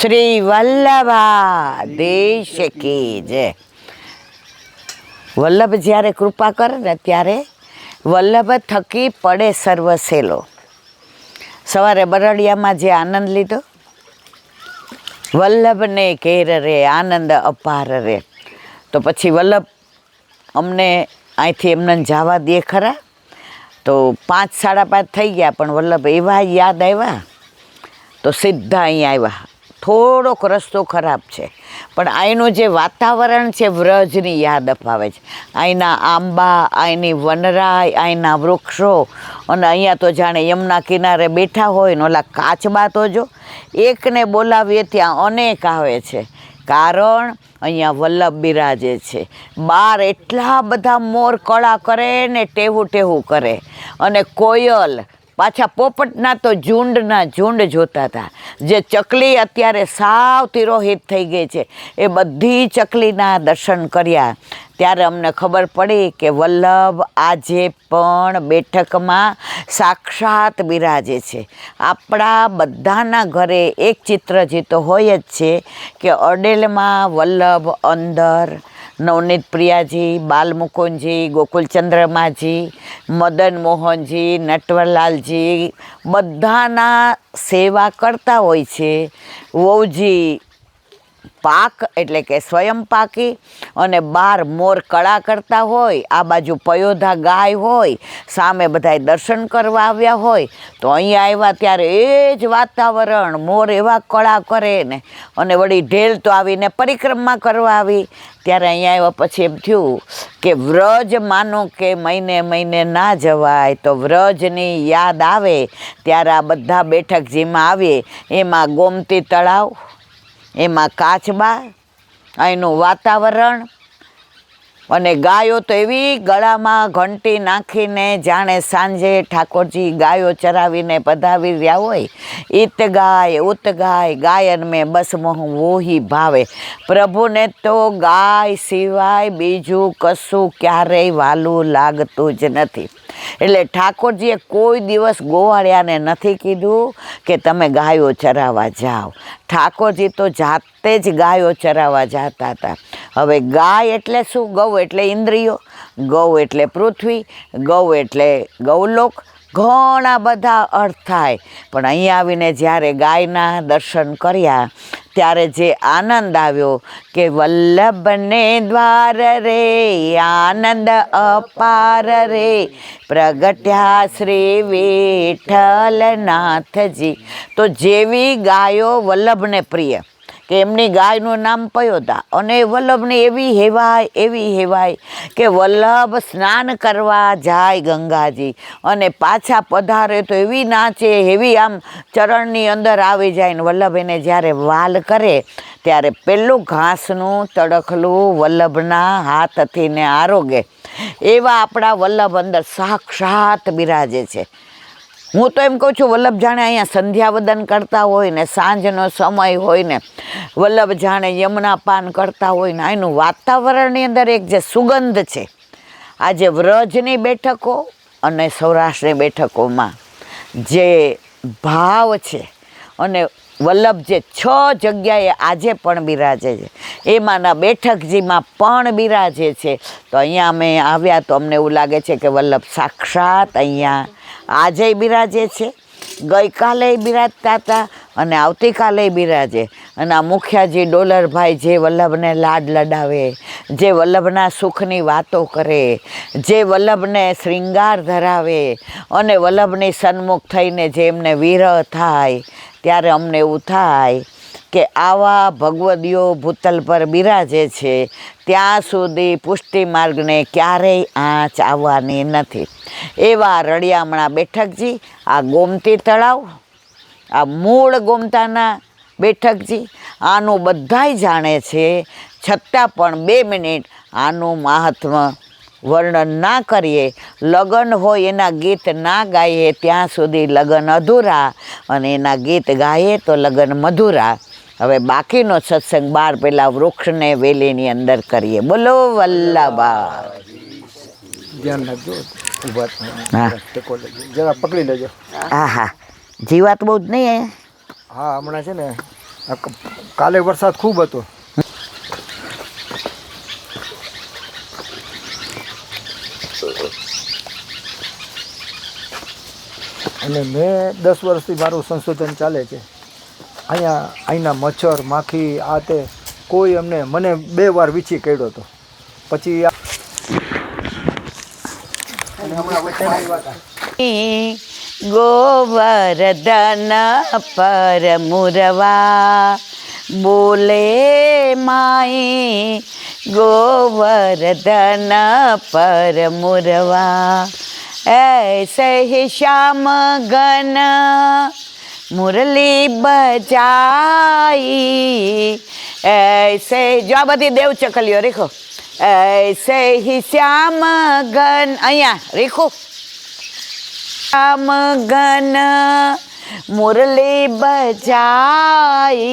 શ્રી વલ્લભા દેશ કી જય. વલ્લભ જ્યારે કૃપા કરે ને ત્યારે વલ્લભ થકી પડે સર્વ સેલો. સવારે બરડિયામાં જે આનંદ લીધો, વલ્લભને ઘેર રે આનંદ અપાર રે, તો પછી વલ્લભ અમને અહીંથી એમને જવા દે ખરા? તો 5 સાડા 5 થઈ ગયા, પણ વલ્લભ એવા યાદ આવ્યા તો સીધા અહીંયા આવ્યા. થોડોક રસ્તો ખરાબ છે, પણ અહીંનું જે વાતાવરણ છે વ્રજની યાદ અપાવે છે. અહીંના આંબા, અહીંની વનરાય, અહીંના વૃક્ષો, અને અહીંયા તો જાણે યમુના કિનારે બેઠા હોય ને ઓલા કાચબા તો જો એકને બોલાવીએ ત્યાં અનેક આવે છે. કારણ અહીંયા વલ્લભ બિરાજે છે. બહાર એટલા બધા મોર કળા કરે ને ટેહું ટેહું કરે, અને કોયલ પાછા પોપટના તો ઝુંડના ઝુંડ જોતા હતા. જે ચકલી અત્યારે સાવ તિરોહિત થઈ ગઈ છે, એ બધી ચકલીના દર્શન કર્યા ત્યારે અમને ખબર પડી કે વલ્લભ આજે પણ બેઠકમાં સાક્ષાત બિરાજે છે. આપણા બધાના ઘરે એક ચિત્રજી તો હોય જ છે કે અડેલમાં વલ્લભ અંદર, નવનીત પ્રિયાજી, બાલમુકુંદજી, ગોકુલચંદ્રમાજી, મદન મોહનજી, નટવરલાલજી બધાના સેવા કરતા હોય છે. વહુજી પાક એટલે કે સ્વયં પાકી, અને બાર મોર કળા કરતા હોય, આ બાજુ પયોધા ગાય હોય, સામે બધાય દર્શન કરવા આવ્યા હોય. તો અહીંયા આવ્યા ત્યારે એ જ વાતાવરણ, મોર એવા કળા કરે ને, અને વળી ઢેલ તો આવીને પરિક્રમા કરવા આવી. ત્યારે અહીંયા આવ્યા પછી એમ થયું કે વ્રજ માનો કે મહિને મહિને ના જવાય, તો વ્રજની યાદ આવે ત્યારે આ બધા બેઠકજીમાં આવીએ. એમાં ગોમતી તળાવ, એમાં કાચબા, અહીંનું વાતાવરણ, અને ગાયો તો એવી ગળામાં ઘંટી નાખીને જાણે સાંજે ઠાકોરજી ગાયો ચરાવીને પધાવી રહ્યા હોય. ઈત ગાય ઉત ગાય ગાયન મેં બસ મોહ વોહી ભાવે. પ્રભુને તો ગાય સિવાય બીજું કશું ક્યારેય વાલું લાગતું જ નથી. એટલે ઠાકોરજીએ કોઈ દિવસ ગોવાળિયાને નથી કીધું કે તમે ગાયો ચરાવવા જાઓ. ઠાકોરજી તો જાતે જ ગાયો ચરાવવા જતા હતા. હવે ગાય એટલે શું? ગૌ એટલે ઇન્દ્રિયો, ગૌ એટલે પૃથ્વી, ગૌ એટલે ગૌલોક, ઘણા બધા અર્થ થાય. પણ અહીંયા આવીને જ્યારે ગાયના દર્શન કર્યા ત્યારે જે આનંદ આવ્યો કે વલ્લભને દ્વાર રે આનંદ અપાર રે, પ્રગટ્યા શ્રી વિઠ્ઠલનાથજી. તો જેવી ગાયો વલ્લભને પ્રિય, કે એમની ગાયનું નામ પયોધા, અને વલ્લભને એવી હેવાય કે વલ્લભ સ્નાન કરવા જાય ગંગાજી, અને પાછા પધારે તો એવી નાચે, એવી આમ ચરણની અંદર આવી જાય. ને વલ્લભ એને જ્યારે વાલ કરે ત્યારે પેલું ઘાસનું તડખલું વલ્લભના હાથથી ને આરોગે. એવા આપણા વલ્લભ અંદર સાક્ષાત બિરાજે છે. હું તો એમ કહું છું, વલ્લભ જાણે અહીંયા સંધ્યાવદન કરતા હોય ને, સાંજનો સમય હોય ને, વલ્લભ જાણે યમુના પાન કરતા હોય ને. અહીંનું વાતાવરણની અંદર એક જે સુગંધ છે, આજે વ્રજની બેઠકો અને સૌરાષ્ટ્રની બેઠકોમાં જે ભાવ છે, અને વલ્લભ જે 6 જગ્યાએ આજે પણ બિરાજે છે, એમાંના બેઠકજીમાં પણ બિરાજે છે. તો અહીંયા અમે આવ્યા તો અમને એવું લાગે છે કે વલ્લભ સાક્ષાત અહીંયા આજે બિરાજે છે, ગઈકાલે બિરાજતા હતા, અને આવતીકાલે બિરાજે. અને આ મુખિયાજી ડોલરભાઈ જે વલ્લભને લાડ લડાવે, જે વલ્લભના સુખની વાતો કરે, જે વલ્લભને શ્રૃંગાર ધરાવે, અને વલ્લભની સન્મુખ થઈને જે એમને વિરહ થાય, ત્યારે અમને એવું થાય કે આવા ભગવદીઓ ભૂતલ પર બિરાજે છે ત્યાં સુધી પુષ્ટિ માર્ગને ક્યારેય આંચ આવવાની નથી. એવા રળિયામણા બેઠકજી, આ ગોમતી તળાવ, આ મૂળ ગોમતાના બેઠકજી, આનું બધાય જાણે છે. છતાં પણ 2 મિનિટ આનું મહાત્મ્ય વર્ણન ના કરીએ, લગ્ન હોય એના ગીત ના ગાઈએ ત્યાં સુધી લગ્ન અધૂરા, અને એના ગીત ગાઈએ તો લગ્ન મધુરા. હવે બાકીનો સત્સંગ બહાર પેલા વૃક્ષને વેલીની અંદર કરીએ. બોલો વલ્લભા. ધ્યાન રાખજો, ઊભા જરા પકડી લેજો. હા હા, જીવાત બહુ જ નહીં. હા, હમણાં છે ને કાલે વરસાદ ખૂબ હતો. અને મેં 10 વર્ષથી મારું સંશોધન ચાલે છે. અહીંના મચ્છર માખી આ તે કોઈ મને 2 વાર વીછી કર્યો હતો. પછી ગોવર્ધન પર મુરવા બોલે માઈ, ગોવર્ધન પર મુરવા ऐसे ही श्याम घन मुरली बजाई, ऐसे जो आ बधी देव चकलियो रेखो, ऐसे ही श्याम घन अहिया रेखो, श्याम घन मुरली बजाई,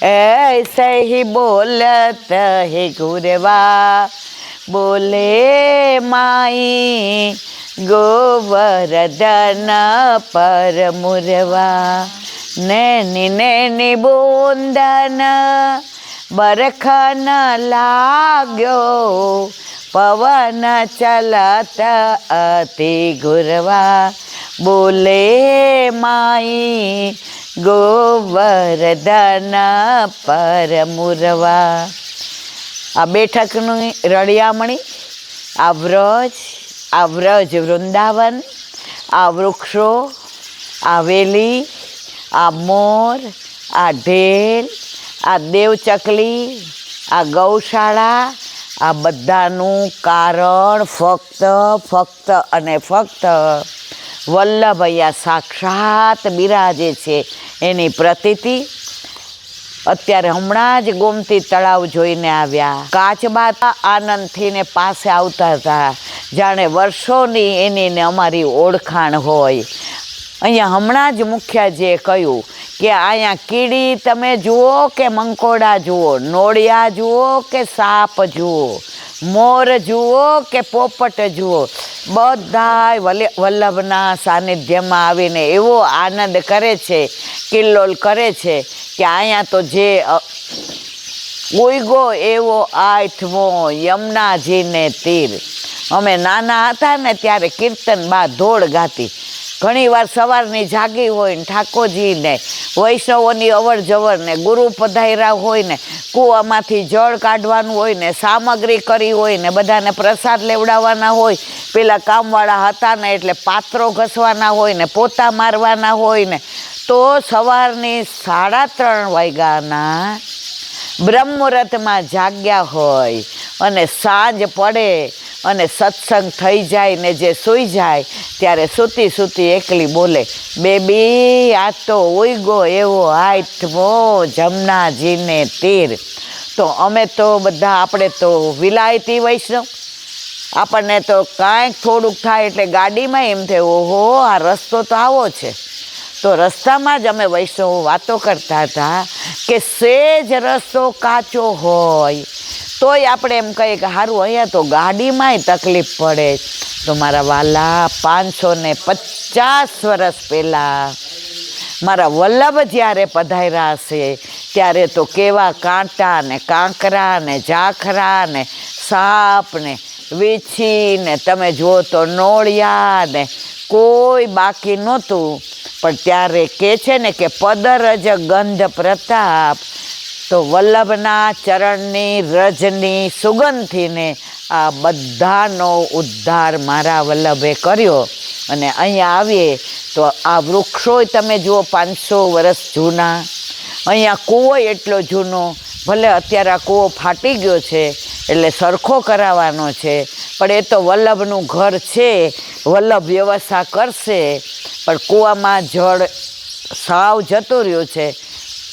ऐसे ही बोलत है गुरवा बोले माई, गोवर्धन पर मुरवा नैनी नैनी बूंदन बरखन लाग्यो, पवन चलत अति गुरवा बोले माई, गोवर्धन पर मुरवा. आ बेठकनी रड़ियामणी, आ व्रज वृंदावन, आ वृक्षो, आ वेली, आ मोर, आ ढेल, आ देवचकली, आ गौशाला, आ बधानुं कारण फक्त अने फक्त वल्लभैया साक्षात बिराजे छे एनी प्रतीति. અત્યારે હમણાં જ ગોમતી તળાવ જોઈને આવ્યા. કાચબા આનંદથી ને પાસે આવતા હતા, જાણે વર્ષોની એની ને અમારી ઓળખાણ હોય. અહીંયા હમણાં જ મુખ્યજીએ કહ્યું કે અહીંયા કીડી તમે જુઓ કે મંકોડા જુઓ, નોળિયા જુઓ કે સાપ જુઓ, મોર જુઓ કે પોપટ જુઓ, બધાય વલ્લભના સાનિધ્યમાં આવીને એવો આનંદ કરે છે, કિલ્લોલ કરે છે કે અહીંયા તો જે ઉઈગો એવો આઠમો યમુનાજીને તીર. અમે નાના હતા ને ત્યારે કીર્તન બા ધોળ ગાતી. ઘણી વાર સવારની જાગી હોય ને ઠાકોરજીને વૈષ્ણવોની અવર જવર ને ગુરુ પધાર્યા હોય ને કૂવામાંથી જળ કાઢવાનું હોય ને સામગ્રી કરી હોય ને બધાને પ્રસાદ લેવડાવવાના હોય, પેલા કામવાળા હતા ને એટલે પાત્રો ઘસવાના હોય ને પોતા મારવાના હોય ને, તો સવારની 3:30 વાગ્યાના બ્રહ્મુહૂર્તમાં જાગ્યા હોય અને સાંજ પડે અને સત્સંગ થઈ જાય ને જે સૂઈ જાય ત્યારે સૂતી સૂતી એકલી બોલે, બેબી આ તો ઉઈગો એવો આઠમો જમનાજીને તીર. તો અમે તો બધા આપણે તો વિલાયતી વૈષ્ણવ, આપણને તો કાંઈક થોડુંક થાય એટલે ગાડીમાં એમ થાય ઓહો આ રસ્તો તો આવો છે. તો રસ્તામાં જ અમે વૈષ્ણવો વાતો કરતા હતા કે સેજ રસ્તો કાચો હોય તોય આપણે એમ કહીએ કે સારું અહીંયા તો ગાડીમાંય તકલીફ પડે. તો મારા વાલા 550 વર્ષ પહેલાં મારા વલ્લભ જ્યારે પધાર્યા હશે ત્યારે તો કેવા કાંટા ને કાંકરા ને ઝાખરા ને સાપ ને વીછી ને તમે જુઓ તો નોળિયા ને કોઈ બાકી નહોતું. પણ ત્યારે કહે છે ને કે પદરજ ગંધ પ્રતાપ, તો વલ્લભના ચરણની રજની સુગંધીને આ બધાનો ઉદ્ધાર મારા વલ્લભે કર્યો. અને અહીંયા આવીએ તો આ વૃક્ષોય તમે જુઓ 500 વર્ષ જૂના, અહીંયા કૂવો એટલો જૂનો, ભલે અત્યારે આ કૂવો ફાટી ગયો છે એટલે સરખો કરાવવાનો છે, પણ એ તો વલ્લભનું ઘર છે, વલ્લભ વ્યવસ્થા કરશે. પણ કૂવામાં જળ સાવ જતું રહ્યું છે.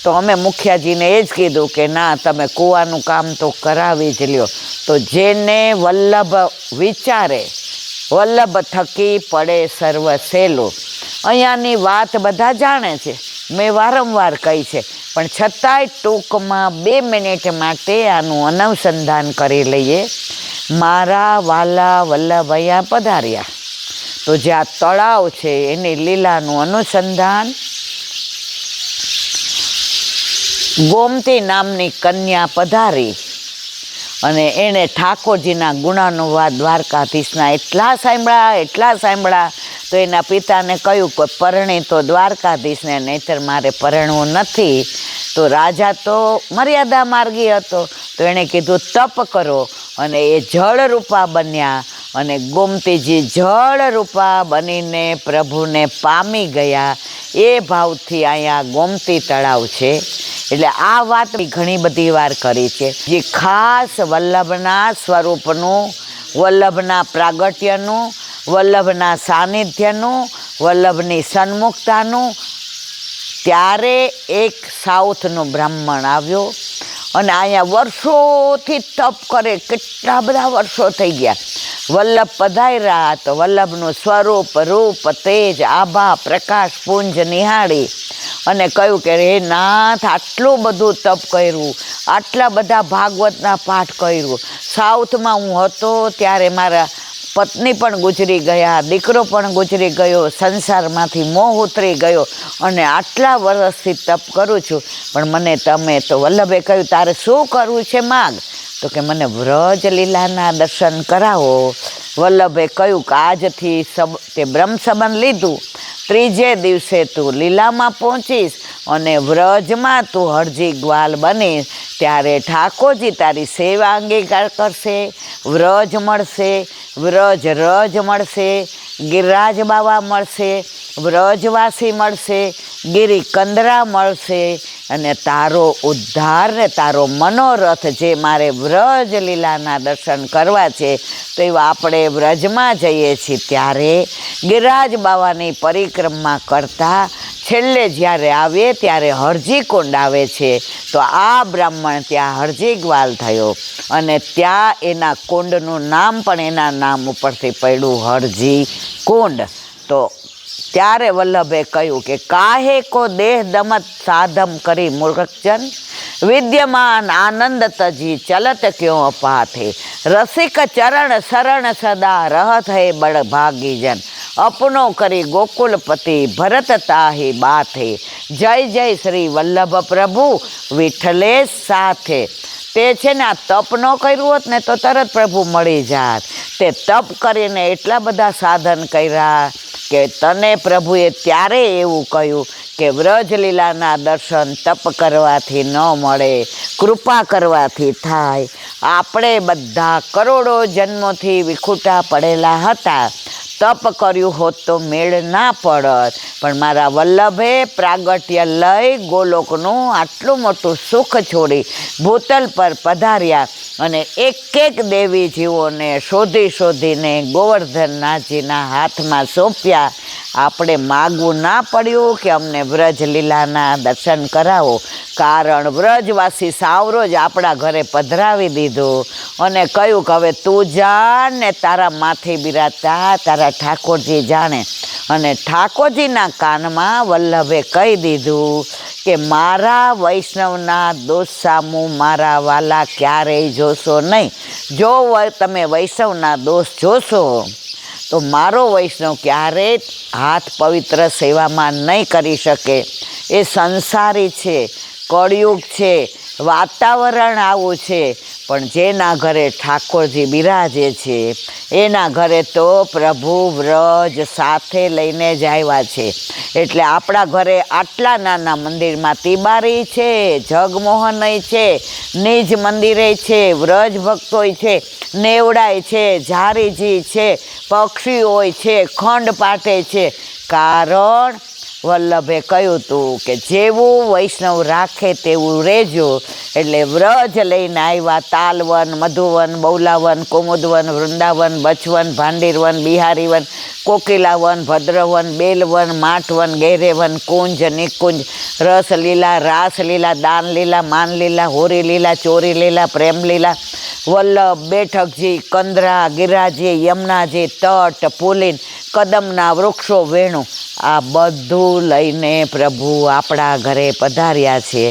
તો અમે મુખિયાજીને એ જ કીધું કે ના તમે કૂવાનું કામ તો કરાવી જ લ્યો. તો જેને વલ્લભ વિચારે વલ્લભ થકી પડે સર્વ સહેલું. અહીંયાની વાત બધા જાણે છે, મેં વારંવાર કહી છે, પણ છતાંય ટૂંકમાં 2 મિનિટ માટે આનું અનુસંધાન કરી લઈએ. મારા વાલા વલ્લભ અહીંયા પધાર્યા તો જે આ તળાવ છે એની લીલાનું અનુસંધાન ગોમતી નામની કન્યા પધારી અને એણે ઠાકોરજીના ગુણાનુવાદ દ્વારકાધીશના એટલા સાંભળ્યા તો એના પિતાને કહ્યું કે પરણી તો દ્વારકાધીશને, નહીંતર મારે પરણવું નથી. તો રાજા તો મર્યાદા માર્ગી હતો, તો એણે કીધું તપ કરો, અને એ જળરૂપા બન્યા અને ગોમતીજી જળરૂપા બનીને પ્રભુને પામી ગયા. એ ભાવથી અહીંયા ગોમતી તળાવ છે. એટલે આ વાત ઘણી બધી વાર કરી છે, જે ખાસ વલ્લભના સ્વરૂપનું, વલ્લભના પ્રાગટ્યનું, વલ્લભના સાનિધ્યનું, વલ્લભની સન્મુખતાનું. ત્યારે એક સાઉથનો બ્રાહ્મણ આવ્યો અને અહીંયા વર્ષોથી તપ કરે, કેટલા બધા વર્ષો થઈ ગયા. વલ્લભ પધાર્યા તો વલ્લભનું સ્વરૂપ, રૂપ, તેજ, આભા, પ્રકાશ પુંજ નિહાળી અને કહ્યું કે હે નાથ, આટલું બધું તપ કર્યું, આટલા બધા ભાગવતના પાઠ કર્યું. સાઉથમાં હું હતો ત્યારે મારા પત્ની પણ ગુજરી ગયા, દીકરો પણ ગુજરી ગયો, સંસારમાંથી મોહ ઉતરી ગયો અને આટલા વર્ષથી તપ કરું છું, પણ મને તમે તો વલ્લભે કહ્યું તારે શું કરવું છે માગ, તો કે મને વ્રજ લીલાના દર્શન કરાવો. વલ્લભે કહ્યું કે આજથી તે બ્રહ્મ સંબંધ લીધું, ત્રીજે દિવસે તું લીલામાં પહોંચીશ અને વ્રજમાં તું હરજી ગ્વાલ બનીશ, ત્યારે ઠાકોરજી તારી સેવા અંગીકાર કરશે, વ્રજ મળશે, વ્રજ રજ મળશે, ગિરિરાજ બાવા મળશે, વ્રજવાસી મળશે, ગિરી કંદરા મળશે અને તારો ઉદ્ધાર ને તારો મનોરથ, જે મારે વ્રજ લીલાના દર્શન કરવા છે, તો એવા આપણે વ્રજમાં જઈએ છીએ ત્યારે ગિરિરાજ બાવાની પરિક્રમા કરતા છેલ્લે જ્યારે આવીએ ત્યારે હરજી કુંડ આવે છે. તો આ બ્રાહ્મણ ત્યાં હરજી ગ્વાલ થયો અને ત્યાં એના કુંડનું નામ પણ એના નામ ઉપરથી પડ્યું, હરજી કુંડ. તો ત્યારે વલ્લભે કહ્યું કે કાહે કો દેહ દમત સાધમ કરી મૂર્ખજન, વિદ્યમાન આનંદ તજી ચલત ક્યો અપાથે, રસિક ચરણ શરણ સદા રહત હે બળ ભાગીજન, અપનો કરી ગોકુલપતિ ભરત તાહી બાથે, જય જય શ્રી વલ્લભ પ્રભુ વિઠ્ઠલેશ સાથે. તે છે ને આ તપ ન કર્યું હોત ને તો તરત પ્રભુ મળી જાત. તે તપ કરીને એટલા બધા સાધન કર્યા કે તને પ્રભુએ ત્યારે એવું કહ્યું કે વ્રજલીલાના દર્શન તપ કરવાથી ન મળે, કૃપા કરવાથી થાય. આપણે બધા કરોડો જન્મોથી વિખૂટા પડેલા હતા, તપ કર્યું હોત તો મેળ ના પડત, પણ મારા વલ્લભે પ્રાગટ્ય લઈ ગોલોકનું આટલું મોટું સુખ છોડી ભૂતલ પર પધાર્યા અને એક દેવી જીવોને શોધીને ગોવર્ધનનાથજીના હાથમાં સોંપ્યા. આપણે માગવું ના પડ્યું કે અમને વ્રજલીલાના દર્શન કરાવો, કારણ વ્રજવાસી સાવરો જ આપણા ઘરે પધરાવી દીધું અને કહ્યું કે હવે તું જાણ ને તારા માથે બિરાજતા તારા ઠાકોરજી જાણે. અને ઠાકોરજીના કાનમાં વલ્લભે કહી દીધું કે મારા વૈષ્ણવના દોષ સામું મારા વાલા ક્યારેય જોશો નહીં. જો તમે વૈષ્ણવના દોષ જોશો તો મારો વૈષ્ણવ ક્યારેય હાથ પવિત્ર સેવામાં નહીં કરી શકે. એ સંસારી છે, કળયુગ છે, વાતાવરણ આવું છે, પણ જેના ઘરે ઠાકોરજી બિરાજે છે એના ઘરે તો પ્રભુ વ્રજ સાથે લઈને જ આવ્યા છે. એટલે આપણા ઘરે આટલા નાના મંદિરમાં તિબારી છે, જગમોહનય છે, નિજ મંદિરે છે, વ્રજ ભક્તોય છે, નેવડાય છે, ઝારીજી છે, પક્ષીઓય છે, ખંડ પાટે છે. કારણ વલ્લભે કહ્યું હતું કે જેવું વૈષ્ણવ રાખે તેવું રહેજો. એટલે વ્રજ લઈને આવ્યા, તાલવન, મધુવન, બૌલાવન, કુમુદવન, વૃંદાવન, બચવન, ભાંડીરવન, બિહારીવન, કોકિલાવન, ભદ્રવન, બેલવન, માટવન, ગેરેવન, કુંજ, નિકુંજ, રસલીલા, રાસલીલા, દાનલીલા, માનલીલા, હોરીલીલા, ચોરીલીલા, પ્રેમલીલા, વલ્લભ, બેઠકજી, કંદરા, ગિરાજી, યમુનાજી, તટ, પુલિન, કદમના વૃક્ષો, વેણુ, આ બધું લઈને પ્રભુ આપણા ઘરે પધાર્યા છે.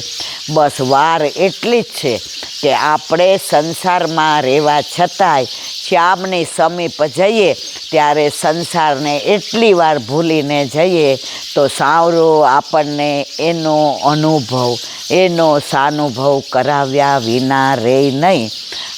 બસ વાર એટલી જ છે કે આપણે સંસારમાં રહેવા છતાંય શ્યામની સમીપ જઈએ ત્યારે સંસારને એટલી વાર ભૂલીને જઈએ તો સાવરો આપણને એનો અનુભવ એનો સાનુભવ કરાવ્યા વિના રહે નહીં.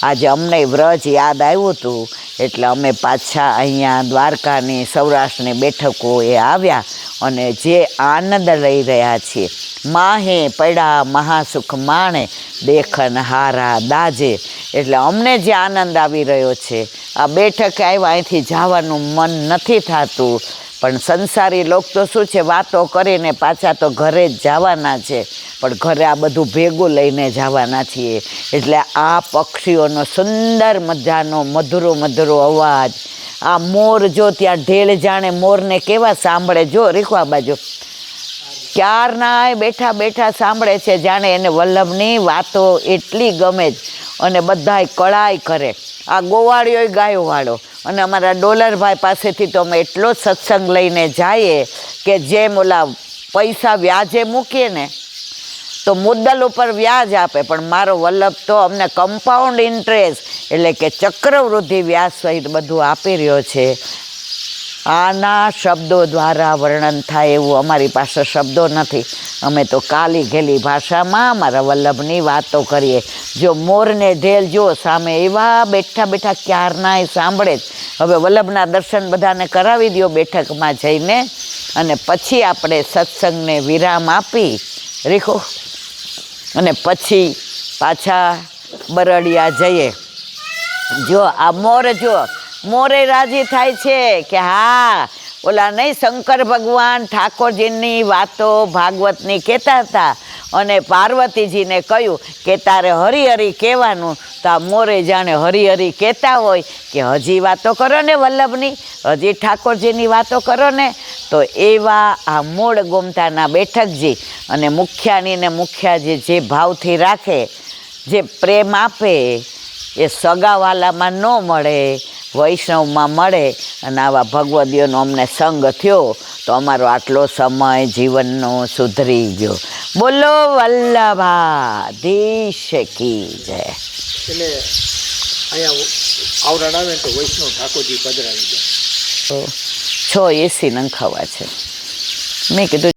આજે અમને વ્રજ યાદ આવ્યું હતું એટલે અમે પાછા અહીંયા દ્વારકાની સૌરાષ્ટ્રની બેઠકોએ આવ્યા અને જે આનંદ લઈ રહ્યા છીએ. માહે પડ્યા મહાસુખ માણે દેખન હારા દાજે. એટલે અમને જે આનંદ આવી રહ્યો છે, આ બેઠકે આવ્યા અહીંથી જવાનું મન નથી થતું, પણ સંસારી લોક તો શું છે, વાતો કરીને પાછા તો ઘરે જ જવાના છે, પણ ઘરે આ બધું ભેગું લઈને જવાના છીએ. એટલે આ પક્ષીઓનો સુંદર મજાનો મધુરો મધુરો અવાજ, આ મોર જો ત્યાં ઢેલ જાણે મોરને કેવા સાંભળે, જો રીખવા બાજુ ક્યારનાય બેઠા બેઠા સાંભળે છે, જાણે એને વલ્લભની વાતો એટલી ગમે જ અને બધાય કળાઈ કરે. આ ગોવાળિયો ગાયો વાળો અને અમારા ડોલરભાઈ પાસેથી તો અમે એટલો જ સત્સંગ લઈને જઈએ કે જેમ ઓલા પૈસા વ્યાજે મૂકીએ ને તો મુદ્દલ ઉપર વ્યાજ આપે, પણ મારો વલ્લભ તો અમને કમ્પાઉન્ડ ઇન્ટરેસ્ટ એટલે કે ચક્રવૃદ્ધિ વ્યાજ સહિત બધું આપી રહ્યો છે. આના શબ્દો દ્વારા વર્ણન થાય એવું અમારી પાસે શબ્દો નથી. અમે તો કાલી ઘેલી ભાષામાં મારા વલ્લભની વાતો કરીએ. જો મોરને ઢેલ જો સામે એવા બેઠા બેઠા ક્યારનાય સાંભળે જ. હવે વલ્લભના દર્શન બધાને કરાવી દો બેઠકમાં જઈને, અને પછી આપણે સત્સંગને વિરામ આપી રીખો અને પછી પાછા બરડિયા જઈએ. જો આ મોર જો મોરે રાજી થાય છે કે હા ઓલા નહીં શંકર ભગવાન ઠાકોરજીની વાતો ભાગવતની કહેતા હતા અને પાર્વતીજીને કહ્યું કે તારે હરી હરી કહેવાનું, તો આ મોરે જાણે હરી હરી કહેતા હોય કે હજી વાતો કરો ને વલ્લભની, હજી ઠાકોરજીની વાતો કરો ને. તો એવા આ મૂળ ગોમતાના બેઠકજી અને મુખ્યાની ને મુખ્યાજી જે ભાવથી રાખે, જે પ્રેમ આપે, એ સગાવાલામાં ન મળે, વૈષ્ણવમાં મળે. અને આવા ભગવદીઓનો અમને સંગ થયો તો અમારો આટલો સમય જીવનનો સુધરી ગયો. બોલો વલ્લભાધીશ કી જય. એટલે અહીંયા આવરણ આવે તો વૈષ્ણવ ઠાકોરજી પધરાવી જાય. તો 6 AC નંખાવા છે. મેં કીધું